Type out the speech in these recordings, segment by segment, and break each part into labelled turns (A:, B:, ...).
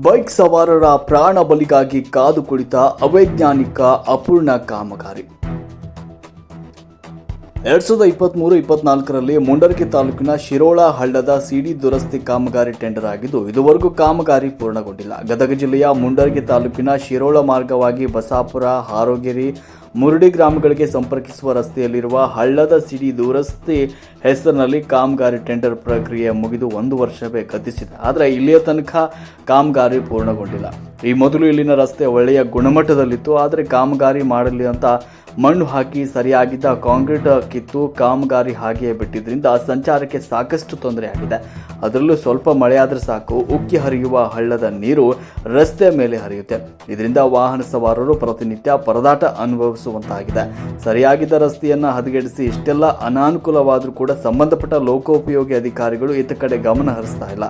A: Bike ಸವಾರರ ಪ್ರಾಣ ಬಲಿಗಾಗಿ ಕಾದು ಕುಳಿತ ಅವೈಜ್ಞಾನಿಕ ಅಪೂರ್ಣ ಕಾಮಗಾರಿ 2023-24ರಲ್ಲಿ ಮುಂಡರಗಿ ತಾಲೂಕಿನ ಶಿರೋಳ ಹಳ್ಳದ ಸಿಡಿ ದುರಸ್ತಿ ಕಾಮಗಾರಿ ಟೆಂಡರ್ ಆಗಿದ್ದು ಇದುವರೆಗೂ ಕಾಮಗಾರಿ ಪೂರ್ಣಗೊಂಡಿಲ್ಲ. ಗದಗ ಜಿಲ್ಲೆಯ ಮುಂಡರಗಿ ತಾಲೂಕಿನ ಶಿರೋಳ ಮಾರ್ಗವಾಗಿ ಬಸಾಪುರ, ಹಾರೋಗೆರೆ, ಮುರುಡಿ ಗ್ರಾಮಗಳಿಗೆ ಸಂಪರ್ಕಿಸುವ ರಸ್ತೆಯಲ್ಲಿರುವ ಹಳ್ಳದ ಸಿಡಿ ದುರಸ್ತಿ ಹೆಸರಿನಲ್ಲಿ ಕಾಮಗಾರಿ ಟೆಂಡರ್ ಪ್ರಕ್ರಿಯೆ ಮುಗಿದು 1 ವರ್ಷವೇ ಗತಿಸಿದೆ. ಆದರೆ ಇಲ್ಲಿಯ ತನಕ ಕಾಮಗಾರಿ ಪೂರ್ಣಗೊಂಡಿಲ್ಲ. ಈ ಮೊದಲು ಇಲ್ಲಿನ ರಸ್ತೆ ಒಳ್ಳೆಯ ಗುಣಮಟ್ಟದಲ್ಲಿತ್ತು. ಆದರೆ ಕಾಮಗಾರಿ ಮಾಡಲಿ ಅಂತ ಮಣ್ಣು ಹಾಕಿ ಸರಿಯಾಗಿದ್ದ ಕಾಂಕ್ರೀಟ್ ಕಿತ್ತು ಕಾಮಗಾರಿ ಹಾಗೆಯೇ ಬಿಟ್ಟಿದ್ದರಿಂದ ಸಂಚಾರಕ್ಕೆ ಸಾಕಷ್ಟು ತೊಂದರೆಯಾಗಿದೆ. ಅದರಲ್ಲೂ ಸ್ವಲ್ಪ ಮಳೆಯಾದರೆ ಸಾಕು, ಉಕ್ಕಿ ಹರಿಯುವ ಹಳ್ಳದ ನೀರು ರಸ್ತೆ ಮೇಲೆ ಹರಿಯುತ್ತೆ. ಇದರಿಂದ ವಾಹನ ಸವಾರರು ಪ್ರತಿನಿತ್ಯ ಪರದಾಟ ಅನುಭವಿಸುವಂತಾಗಿದೆ. ಸರಿಯಾಗಿದ್ದ ರಸ್ತೆಯನ್ನು ಹದಗೆಡಿಸಿ ಇಷ್ಟೆಲ್ಲ ಅನಾನುಕೂಲವಾದರೂ ಕೂಡ ಸಂಬಂಧಪಟ್ಟ ಲೋಕೋಪಯೋಗಿ ಅಧಿಕಾರಿಗಳು ಇತ್ತ ಕಡೆ ಗಮನ ಹರಿಸ್ತಾ ಇಲ್ಲ.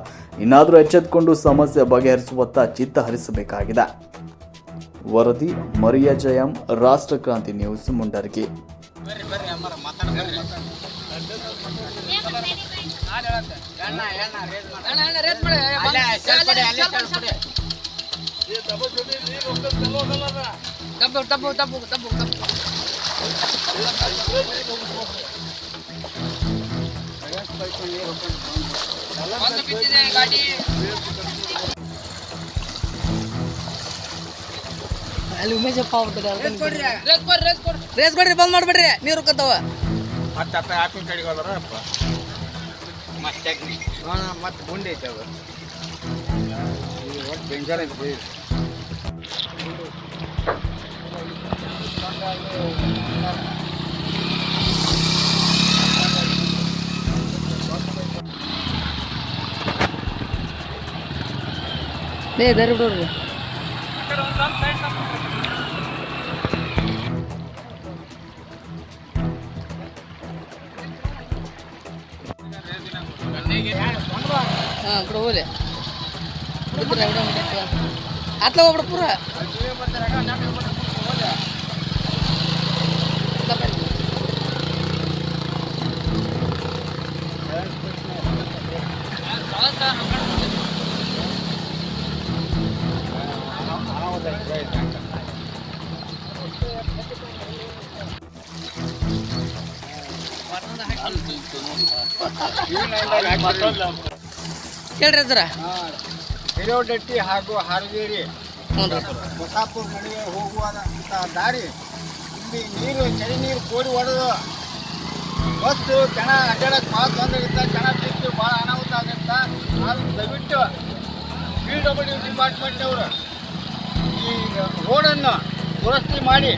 A: ಇನ್ನಾದರೂ ಎಚ್ಚೆತ್ತುಕೊಂಡು ಸಮಸ್ಯೆ ಬಗೆಹರಿಸುವತ್ತ ಚಿತ್ತ ಹರಿಸಬೇಕಾಗಿದೆ. ವರದಿ ಮರಿಯಾ ಜಯಂ, ರಾಷ್ಟ್ರಕ್ರಾಂತಿ ನ್ಯೂಸ್, ಮುಂಡರಗಿ.
B: ಅಲ್ಲಿ ಉಮೇಶ ರೇಸ್ ಕೊಡ್ರಿ, ಬಂದ್ ಮಾಡ್ಬಿಡ್ರಿ, ನೀರು ಕತ್ತವ
C: ಮತ್ತೆ ಗುಂಡಿ ಐತೆ ಅದು ಡೇಂಜರ್ ಐತೆ.
B: ದಾರಿ ಬಿಡೋರಿ. ఇప్పుడు పోలే అట్లా ఇప్పుడు పూరా ಹೇಳ್ರಿ ಸರ.
C: ಹಿರೋಡಟ್ಟಿ ಹಾಗೂ ಹಾರಗೇರಿ ಬಸಾಪುರ ನಡುವೆ ಹೋಗುವಂಥ ದಾರಿ ಇಲ್ಲಿ ನೀರು, ಚಳಿ ನೀರು ಕೋಡಿ ಹೊಡೆದು ಬಸ್ಸು ಜನ ಅಡ್ಡಾಡಕ್ಕೆ ಭಾಳ ತೊಂದರೆ ಇರುತ್ತೆ. ಜನ ಬಿದ್ದು ಭಾಳ ಅನಾಹುತ ಆಗುತ್ತೆ. ನಾವು ದಯವಿಟ್ಟು PWD ಡಿಪಾರ್ಟ್ಮೆಂಟವರು ಈ ರೋಡನ್ನು ದುರಸ್ತಿ ಮಾಡಿ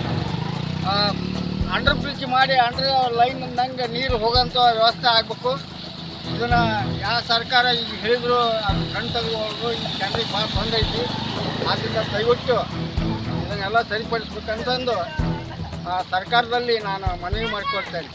C: ಅಂಡರ್ ಬ್ರಿಡ್ಜ್ ಮಾಡಿ ಅಂಡರ್ ಲೈನ್ ನಂಗೆ ನೀರು ಹೋಗೋಂಥ ವ್ಯವಸ್ಥೆ ಆಗಬೇಕು. ಇದನ್ನು ಯಾವ ಸರ್ಕಾರ ಈಗ ಹೇಳಿದ್ರು ಅದು ಕಣ್ ತೆಗೆದುಕೊಂಡು ಈ ಜನರಿಗೆ ಭಾಳ ತೊಂದರೆ ಐತಿ. ಆದ್ದರಿಂದ ದಯವಿಟ್ಟು ಇದನ್ನೆಲ್ಲ ಸರಿಪಡಿಸ್ಬೇಕಂತಂದು ಸರ್ಕಾರದಲ್ಲಿ ನಾನು ಮನವಿ ಮಾಡಿಕೊಡ್ತೇನೆ.